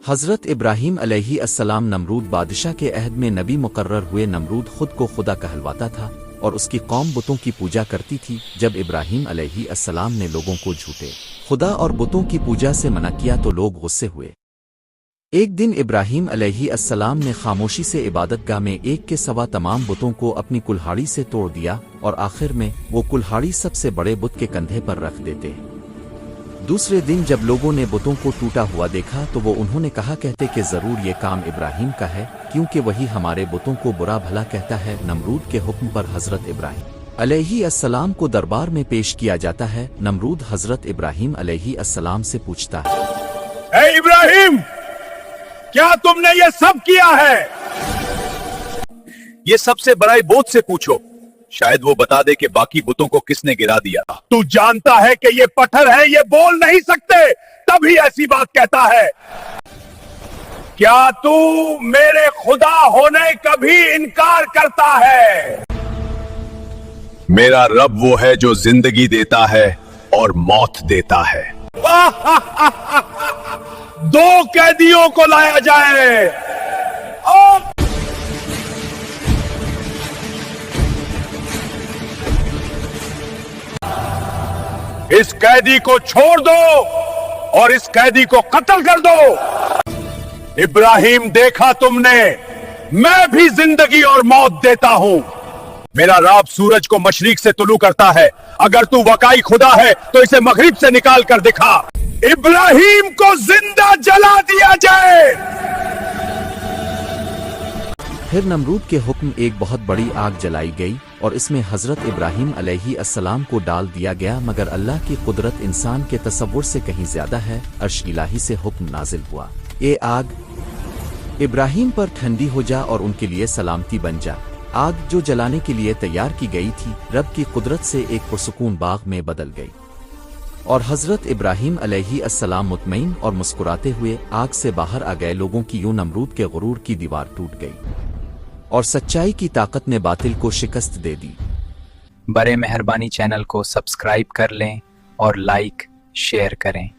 हज़रत इब्राहीम अलैहिस्सलाम नमरूद बादशाह के अहद में नबी मुकर्रर हुए। नमरूद खुद को खुदा कहलवाता था और उसकी कौम बुतों की पूजा करती थी। जब इब्राहीम अलैहिस्सलाम ने लोगों को झूठे खुदा और बुतों की पूजा से मना किया तो लोग गुस्से हुए। एक दिन इब्राहीम अलैहिस्सलाम ने खामोशी से इबादतगाह में एक के सवा तमाम बुतों को अपनी कुल्हाड़ी से तोड़ दिया और आखिर में वो कुल्हाड़ी सबसे बड़े बुत के कंधे पर रख देते। दूसरे दिन जब लोगों ने बुतों को टूटा हुआ देखा तो वो उन्होंने कहा कहते कि जरूर ये काम इब्राहीम का है, क्योंकि वही हमारे बुतों को बुरा भला कहता है। नमरूद के हुक्म पर हजरत इब्राहीम अलैहिस्सलाम को दरबार में पेश किया जाता है। नमरूद हजरत इब्राहीम अलैहिस्सलाम से पूछता है, ए इब्राहीम, क्या तुमने ये सब किया है? ये सबसे बड़ाई बोझ से पूछो, शायद वो बता दे कि बाकी बुतों को किसने गिरा दिया। तू जानता है कि ये पत्थर है, ये बोल नहीं सकते, तभी ऐसी बात कहता है। क्या तू मेरे खुदा होने का भी इनकार करता है? मेरा रब वो है जो जिंदगी देता है और मौत देता है। दो कैदियों को लाया जाए और इस कैदी को छोड़ दो और इस कैदी को कत्ल कर दो। इब्राहीम, देखा तुमने, मैं भी जिंदगी और मौत देता हूं। मेरा रब सूरज को मशरिक से तुलू करता है। अगर तू वकाई खुदा है तो इसे मगरिब से निकाल कर दिखा। इब्राहीम को जिंदा जला दिया जाए। फिर नमरूद के हुक्म एक बहुत बड़ी आग जलाई गई और इसमें हजरत इब्राहीम अलैहिस्सलाम को डाल दिया गया। मगर अल्लाह की कुदरत इंसान के तसव्वुर से कहीं ज्यादा है। अर्श इलाही से हुक्म नाजिल हुआ, ए आग, इब्राहीम पर ठंडी हो जा और उनके लिए सलामती बन जा। आग जो जलाने के लिए तैयार की गई थी, रब की कुदरत से एक पुरसुकून बाग में बदल गई और हजरत इब्राहीम अलैहिस्सलाम मुतमईन और मुस्कुराते हुए आग से बाहर आ गए। लोगों की यूं नमरूद के गुरूर की दीवार टूट गई और सच्चाई की ताकत ने बातिल को शिकस्त दे दी। बड़े मेहरबानी चैनल को सब्सक्राइब कर लें और लाइक शेयर करें।